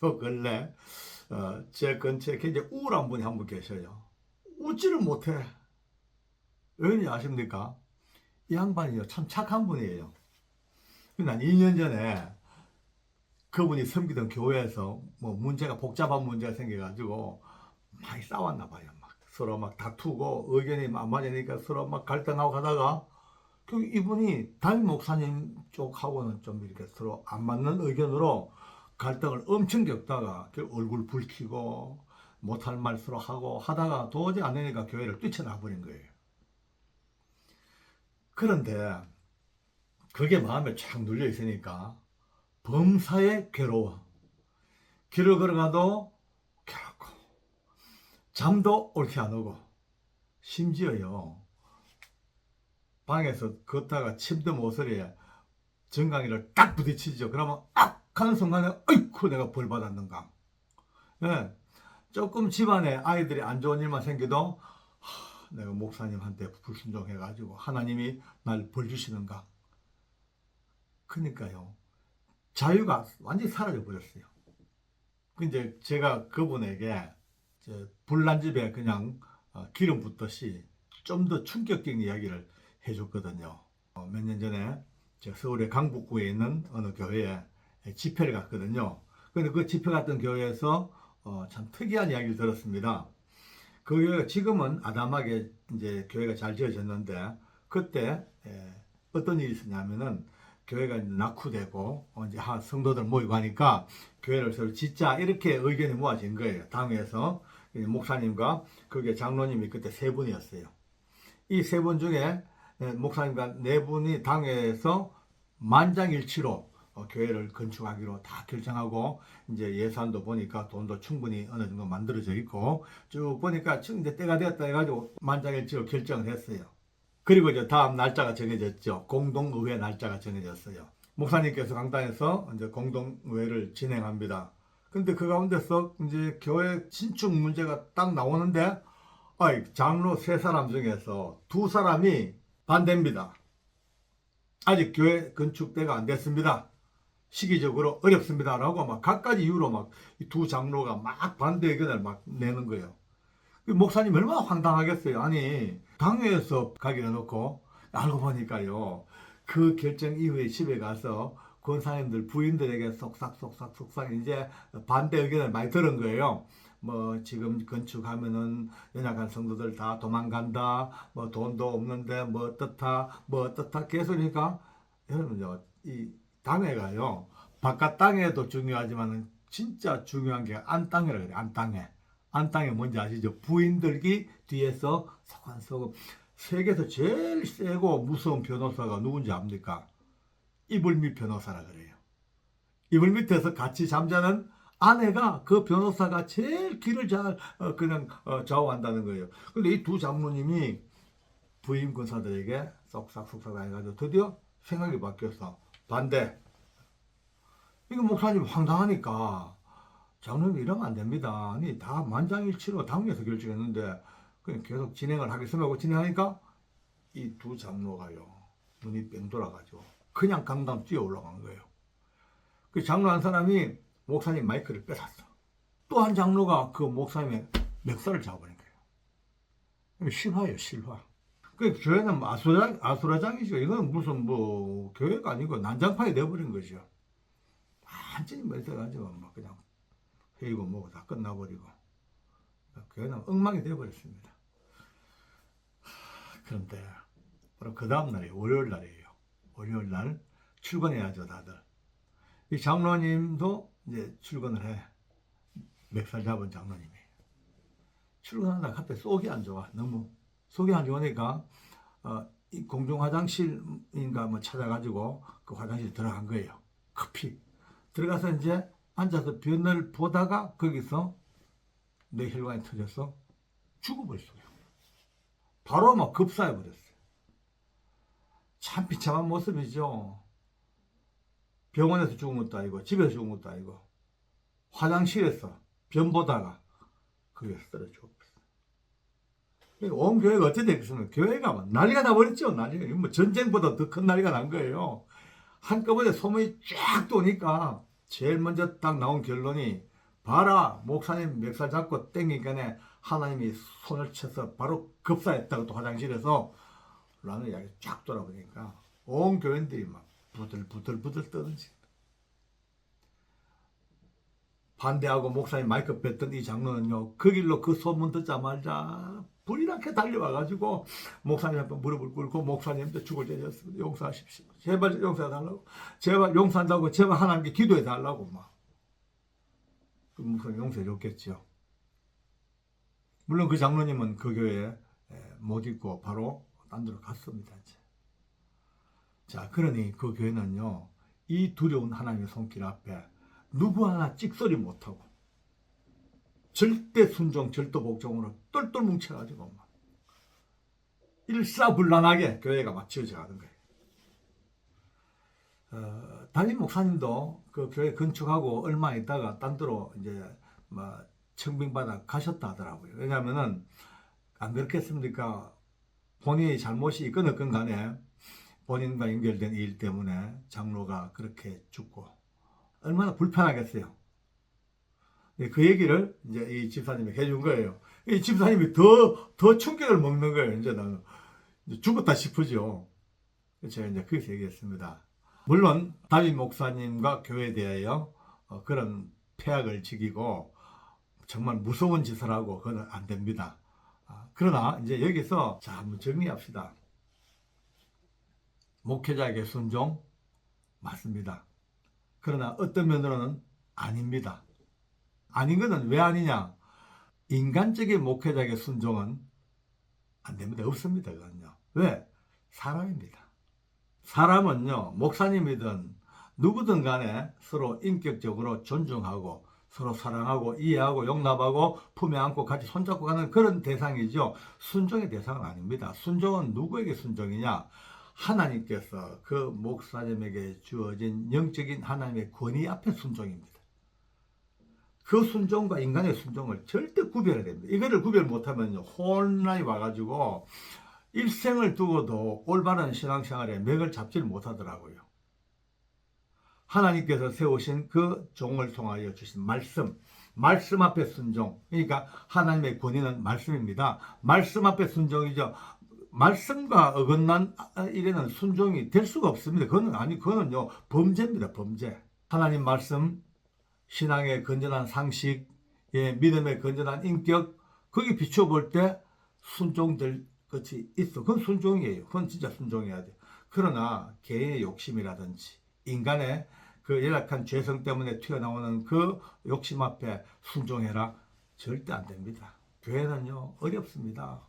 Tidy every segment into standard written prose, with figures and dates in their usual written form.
요 근래 제 근처에 굉장히 우울한 분이 한 분 계셔요. 웃지를 못해. 왜냐 아십니까? 이 양반이요 참 착한 분이에요. 난 2년 전에 그분이 섬기던 교회에서 뭐 문제가 복잡한 문제가 생겨가지고 많이 싸웠나 봐요. 막 서로 막 다투고 의견이 안 맞으니까 서로 막 갈등하고 가다가 이분이 담임 목사님 쪽하고는 좀 이렇게 서로 안 맞는 의견으로 갈등을 엄청 겪다가 얼굴 붉히고 못할 말 서로 하고 하다가 도저히 안 되니까 교회를 뛰쳐나와 버린 거예요. 그런데 그게 마음에 착 눌려 있으니까 범사에 괴로워. 길을 걸어가도 괴롭고 잠도 옳게 안 오고 심지어요 방에서 걷다가 침대 모서리에 정강이를 딱 부딪히죠. 그러면 악 하는 순간에 어이쿠 내가 벌 받았는가. 예, 조금 집안에 아이들이 안 좋은 일만 생겨도 내가 목사님한테 불순종해가지고 하나님이 날 벌 주시는가. 그러니까요 자유가 완전히 사라져 버렸어요. 근데 제가 그분에게 불난 집에 그냥 기름 붓듯이 좀 더 충격적인 이야기를 해줬거든요. 몇 년 전에 제가 서울의 강북구에 있는 어느 교회에 집회를 갔거든요. 근데 그 집회 갔던 교회에서 참 특이한 이야기를 들었습니다. 그 교회가 지금은 아담하게 이제 교회가 잘 지어졌는데 그때 어떤 일이 있었냐면은 교회가 낙후되고 이제 성도들 모이고 하니까 교회를 새로 짓자 이렇게 의견이 모아진 거예요. 당회에서 목사님과 거기에 장로님이 그때 세 분이었어요. 이 세 분 중에 목사님과 네 분이 당회에서 만장일치로 교회를 건축하기로 다 결정하고 이제 예산도 보니까 돈도 충분히 어느 정도 만들어져 있고 쭉 보니까 이제 때가 되었다 해가지고 만장일치로 결정을 했어요. 그리고 이제 다음 날짜가 정해졌죠. 공동의회 날짜가 정해졌어요. 목사님께서 강단에서 이제 공동의회를 진행합니다. 근데 그 가운데서 이제 교회 신축 문제가 딱 나오는데 장로 세 사람 중에서 두 사람이 반대입니다. 아직 교회 건축대가 안 됐습니다. 시기적으로 어렵습니다. 라고 막 각가지 이유로 막 두 장로가 막 반대 의견을 막 내는 거예요. 목사님 얼마나 황당하겠어요. 아니 당회에서 가기를 놓고 알고 보니까요. 그 결정 이후에 집에 가서 권사님들 부인들에게 속삭 이제 반대 의견을 많이 들은 거예요. 뭐 지금 건축하면은 연약한 성도들 다 도망간다. 뭐 돈도 없는데 뭐 어떻다 계속이니까 여러분요 이 당회가요 바깥 땅에도 중요하지만 진짜 중요한 게 안 땅이라 그래요. 안 땅에. 안 땅에 뭔지 아시죠? 부인들기 뒤에서 소관소금 세계에서 제일 세고 무서운 변호사가 누군지 압니까? 이불밑 변호사라 그래요. 이불 밑에서 같이 잠자는 아내가 그 변호사가 제일 길을 잘 그냥 좌우한다는 거예요. 근데 이 두 장로님이 부인 군사들에게 쏙싹 해가지고 드디어 생각이 바뀌었어. 반대. 이거 목사님 황당하니까 장로님 이러면 안 됩니다. 아니 다 만장일치로 당에서 결정했는데 그냥 계속 진행을 하겠습니다 하고 진행하니까 이 두 장로가요 눈이 뺑 돌아가지고 그냥 강당 뛰어 올라간 거예요. 그 장로 한 사람이 목사님 마이크를 뺏었어. 또 한 장로가 그 목사님의 멱살을 잡아버린 거예요. 실화예요, 실화. 그 교회는 아수라장이죠. 이건 무슨 뭐 교회가 아니고 난장판이 돼버린 거죠. 완전히 멀쩡가지고 막 그냥 회의고 뭐고 다 끝나버리고 교회는 엉망이 돼버렸습니다. 그런데 바로 그 다음날이 월요일 날이에요. 월요일 날 출근해야죠 다들. 이 장로님도 이제 출근을 해. 멱살 잡은 장로님이. 출근하다 갑자기 속이 안 좋아. 너무 속이 안 좋으니까 이 공중 화장실인가 뭐 찾아가지고 그 화장실 들어간 거예요. 급히 들어가서 이제 앉아서 변을 보다가 거기서 뇌혈관이 터져서 죽어버렸어요. 바로 막 급사해버렸어요. 참 비참한 모습이죠. 병원에서 죽은 것도 아니고 집에서 죽은 것도 아니고 화장실에서 변 보다가 거기서 떨어져 죽었어요. 온 교회가 어떻게 됐겠습니까? 교회가 막 난리가 나버렸죠. 난리가. 뭐 전쟁보다 더 큰 난리가 난 거예요. 한꺼번에 소문이 쫙 도니까 제일 먼저 딱 나온 결론이 봐라, 목사님 멱살 잡고 땡기니까 하나님이 손을 쳐서 바로 급사했다고 또 화장실에서 라는 이야기 쫙 돌아보니까 온 교인들이 막 부들부들 떠든지. 반대하고 목사님 마이크 뺐던 이 장로는요, 그 길로 그 소문 듣자마자 불이 나게 달려와가지고 목사님 한번 무릎을 꿇고 목사님한테 죽을 죄졌습니다. 용서하십시오. 제발 용서해달라고. 제발 용서한다고 제발 하나님께 기도해달라고 막. 그 목사님 용서해줬겠죠. 물론 그 장로님은 그 교회에 못 있고 바로 딴 데로 갔습니다. 이제. 자, 그러니 그 교회는요, 이 두려운 하나님의 손길 앞에 누구 하나 찍소리 못하고 절대 순종, 절대 복종으로 똘똘 뭉쳐가지고 막 일사불란하게 교회가 막 지어져 가는 거예요. 담임 목사님도 그 교회 건축하고 얼마 있다가 딴 데로 이제 뭐 청빙받아 가셨다 하더라고요. 왜냐하면은 안 그렇겠습니까? 본인의 잘못이 있건 없건 간에 본인과 연결된 일 때문에 장로가 그렇게 죽고 얼마나 불편하겠어요. 그 얘기를 이제 이 집사님이 해준 거예요. 이 집사님이 더 충격을 먹는 거예요. 이제 나는 이제 죽었다 싶으죠. 제가 이제 그렇게 얘기했습니다. 물론 담임 목사님과 교회에 대하여 그런 폐악을 지키고 정말 무서운 짓을 하고 그건 안 됩니다. 그러나 이제 여기서 자 한번 정리합시다. 목회자에게 순종 맞습니다. 그러나 어떤 면으로는 아닙니다. 아닌 것은 왜 아니냐? 인간적인 목회자에게 순종은 안 됩니다. 없습니다. 그건요. 왜? 사람입니다. 사람은요, 목사님이든 누구든 간에 서로 인격적으로 존중하고 서로 사랑하고 이해하고 용납하고 품에 안고 같이 손잡고 가는 그런 대상이죠. 순종의 대상은 아닙니다. 순종은 누구에게 순종이냐? 하나님께서 그 목사님에게 주어진 영적인 하나님의 권위 앞에 순종입니다. 그 순종과 인간의 순종을 절대 구별해야 됩니다. 이거를 구별 못하면 혼란이 와가지고 일생을 두고도 올바른 신앙생활에 맥을 잡지를 못하더라고요. 하나님께서 세우신 그 종을 통하여 주신 말씀 앞에 순종. 그러니까 하나님의 권위는 말씀입니다. 말씀 앞에 순종이죠. 말씀과 어긋난 일에는 순종이 될 수가 없습니다. 그거는요, 범죄입니다, 범죄. 하나님 말씀, 신앙의 건전한 상식, 믿음의 건전한 인격, 거기 비춰볼 때 순종될 것이 있어. 그건 순종이에요. 그건 진짜 순종해야 돼요. 그러나 개인의 욕심이라든지 인간의 그 열악한 죄성 때문에 튀어나오는 그 욕심 앞에 순종해라. 절대 안 됩니다. 교회는요, 어렵습니다.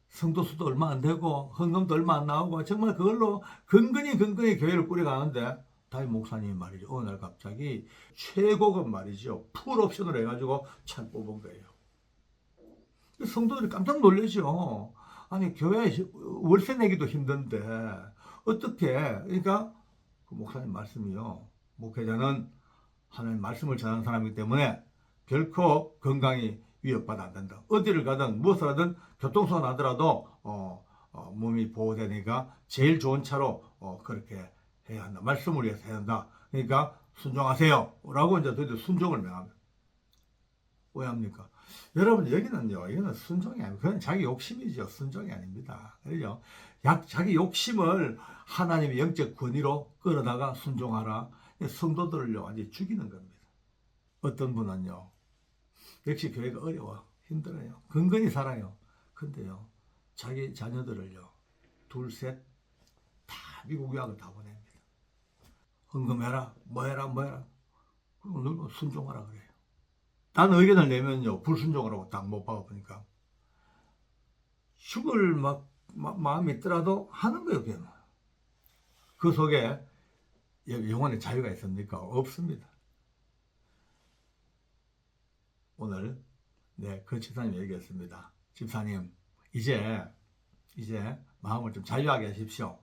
성도 수도 얼마 안 되고 헌금도 얼마 안 나오고 정말 그걸로 근근히 교회를 꾸려가는데 담임 목사님이 말이죠. 어느 날 갑자기 최고급 말이죠. 풀옵션으로 해가지고 참 뽑은 거예요. 성도들이 깜짝 놀라죠. 아니 교회 월세 내기도 힘든데 어떻게 그러니까 그 목사님 말씀이요. 목회자는 하나님 말씀을 전하는 사람이기 때문에 결코 건강이 위협받아 안 된다. 어디를 가든 무엇을 하든 교통사고 나더라도 몸이 보호되니까 제일 좋은 차로 그렇게 해야 한다. 말씀을 위해서 해야 한다. 그러니까 순종하세요. 라고 이제 저희들 순종을 명합니다. 왜 합니까? 여러분 여기는요. 이거는 순종이 아니고 그건 자기 욕심이죠. 순종이 아닙니다. 그죠? 자기 욕심을 하나님의 영적 권위로 끌어다가 순종하라. 성도들을요. 완전히 죽이는 겁니다. 어떤 분은요. 역시 교회가 어려워. 힘들어요. 근근히 살아요. 근데요. 자기 자녀들을요. 둘, 셋 다 미국 유학을 다 보냅니다. 헌금해라. 뭐해라. 그리고 늘 순종하라 그래요. 난 의견을 내면요. 불순종을 하고 딱 못 박아보니까 죽을 마음이 있더라도 하는 거예요. 그게. 그 속에 영혼의 자유가 있습니까? 없습니다. 오늘 그 집사님 얘기했습니다. 집사님 이제 마음을 좀 자유하게 하십시오.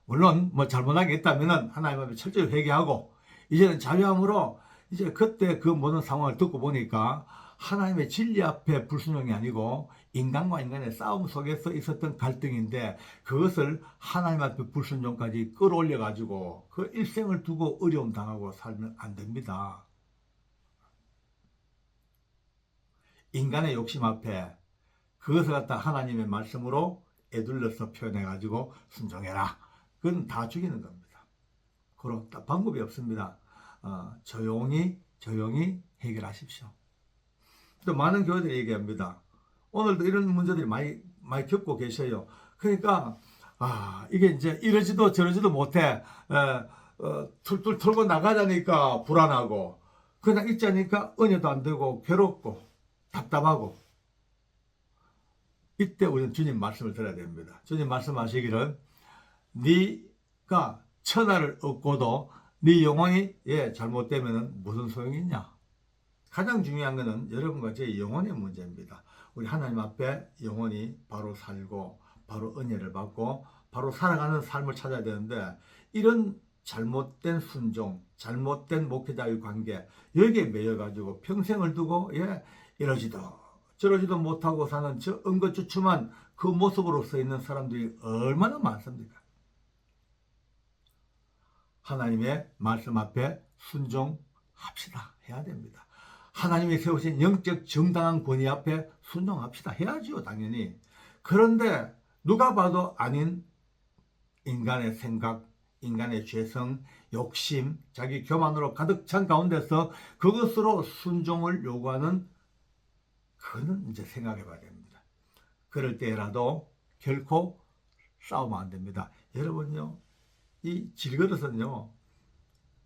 물론 뭐 잘못한 게 있다면은 하나님 앞에 철저히 회개하고 이제는 자유함으로 이제 그때 그 모든 상황을 듣고 보니까 하나님의 진리 앞에 불순종이 아니고 인간과 인간의 싸움 속에서 있었던 갈등인데 그것을 하나님 앞에 불순종까지 끌어올려 가지고 그 일생을 두고 어려움 당하고 살면 안 됩니다. 인간의 욕심 앞에 그것을 갖다 하나님의 말씀으로 에둘러서 표현해가지고 순종해라. 그건 다 죽이는 겁니다. 그런 방법이 없습니다. 조용히 해결하십시오. 또 많은 교회들이 얘기합니다. 오늘도 이런 문제들이 많이 겪고 계셔요. 그러니까 이게 이제 이러지도 저러지도 못해. 툴툴 털고 나가자니까 불안하고 그냥 있자니까 은혜도 안 되고 괴롭고 답답하고. 이때 우리는 주님 말씀을 들어야 됩니다. 주님 말씀하시기를 네가 천하를 얻고도 네 영혼이 잘못되면 무슨 소용이 있냐. 가장 중요한 것은 여러분과 제 영혼의 문제입니다. 우리 하나님 앞에 영혼이 바로 살고 바로 은혜를 받고 바로 살아가는 삶을 찾아야 되는데 이런 잘못된 순종, 잘못된 목회자의 관계 여기에 매여가지고 평생을 두고 이러지도 저러지도 못하고 사는 저 응거추춤한 그 모습으로 서 있는 사람들이 얼마나 많습니까? 하나님의 말씀 앞에 순종합시다. 해야 됩니다. 하나님이 세우신 영적 정당한 권위 앞에 순종합시다. 해야지요, 당연히. 그런데 누가 봐도 아닌 인간의 생각, 인간의 죄성, 욕심, 자기 교만으로 가득 찬 가운데서 그것으로 순종을 요구하는 그거는 이제 생각해 봐야 됩니다. 그럴 때라도 결코 싸우면 안 됩니다. 여러분요, 이 질그릇은요,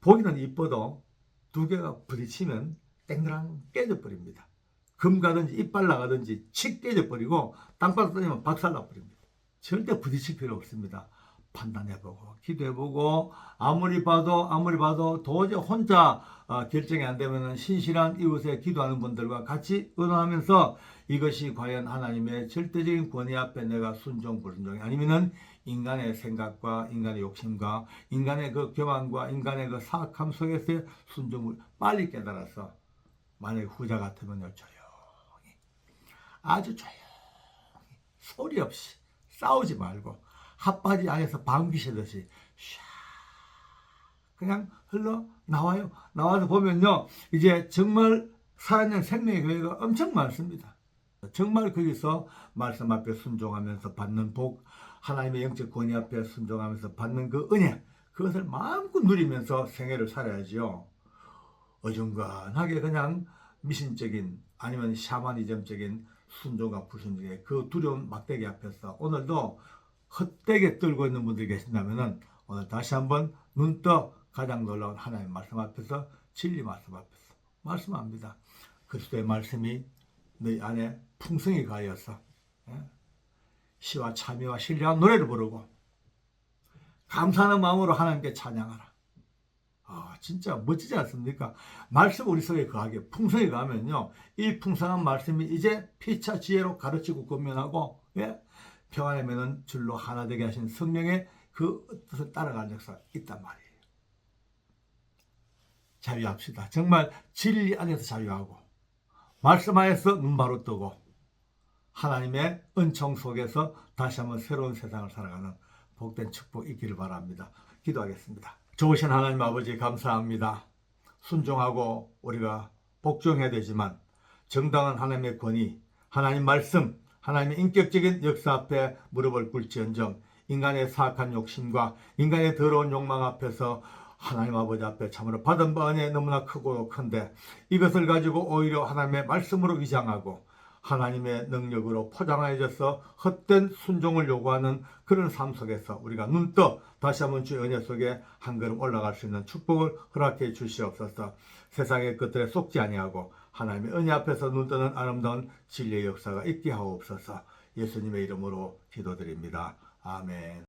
보기는 이뻐도 두 개가 부딪히면 땡그랑 깨져버립니다. 금 가든지 이빨 나가든지 칙 깨져버리고 땅바닥 떨어지면 박살나버립니다. 절대 부딪힐 필요 없습니다. 판단해보고 기도해보고 아무리 봐도 도저히 혼자 결정이 안 되면 신실한 이웃에 기도하는 분들과 같이 의논하면서 이것이 과연 하나님의 절대적인 권위 앞에 내가 순종 불순종이 아니면은 인간의 생각과 인간의 욕심과 인간의 그 교만과 인간의 그 사악함 속에서의 순종을 빨리 깨달아서 만약에 후자 같으면요, 조용히 아주 조용히 소리 없이 싸우지 말고 핫바지 안에서 방귀 쉬듯이 샤 그냥 흘러 나와요. 나와서 보면요, 이제 정말 살아있는 생명의 교회가 엄청 많습니다. 정말 거기서 말씀 앞에 순종하면서 받는 복, 하나님의 영적 권위 앞에 순종하면서 받는 그 은혜, 그것을 마음껏 누리면서 생애를 살아야지요. 어중간하게 그냥 미신적인 아니면 샤머니즘적인 순종과 불순종의 그 두려운 막대기 앞에서 오늘도 헛되게 떨고 있는 분들이 계신다면 오늘 다시 한번 눈 떠 가장 놀라운 하나님의 말씀 앞에서 진리 말씀 앞에서 말씀합니다. 그리스도의 말씀이 너희 안에 풍성히 가하여서 시와 참여와 신뢰한 노래를 부르고 감사하는 마음으로 하나님께 찬양하라. 진짜 멋지지 않습니까? 말씀 우리 속에 거하게 풍성히 가면요, 이 풍성한 말씀이 이제 피차 지혜로 가르치고 권면하고 평안의 매는 줄로 하나 되게 하신 성령의 그 뜻을 따라가는 역사가 있단 말이에요. 자유합시다. 정말 진리 안에서 자유하고 말씀 안에서 눈 바로 뜨고 하나님의 은총 속에서 다시 한번 새로운 세상을 살아가는 복된 축복 있기를 바랍니다. 기도하겠습니다. 좋으신 하나님 아버지 감사합니다. 순종하고 우리가 복종해야 되지만 정당한 하나님의 권위, 하나님 말씀, 하나님의 인격적인 역사 앞에 무릎을 꿇지언정 인간의 사악한 욕심과 인간의 더러운 욕망 앞에서 하나님 아버지 앞에 참으로 받은 바 은혜 너무나 크고 큰데 이것을 가지고 오히려 하나님의 말씀으로 위장하고 하나님의 능력으로 포장하여져서 헛된 순종을 요구하는 그런 삶 속에서 우리가 눈떠 다시 한번 주의 은혜 속에 한 걸음 올라갈 수 있는 축복을 허락해 주시옵소서. 세상의 것들에 속지 아니하고 하나님의 은혜 앞에서 눈뜨는 아름다운 진리의 역사가 있게 하옵소서. 예수님의 이름으로 기도드립니다. 아멘.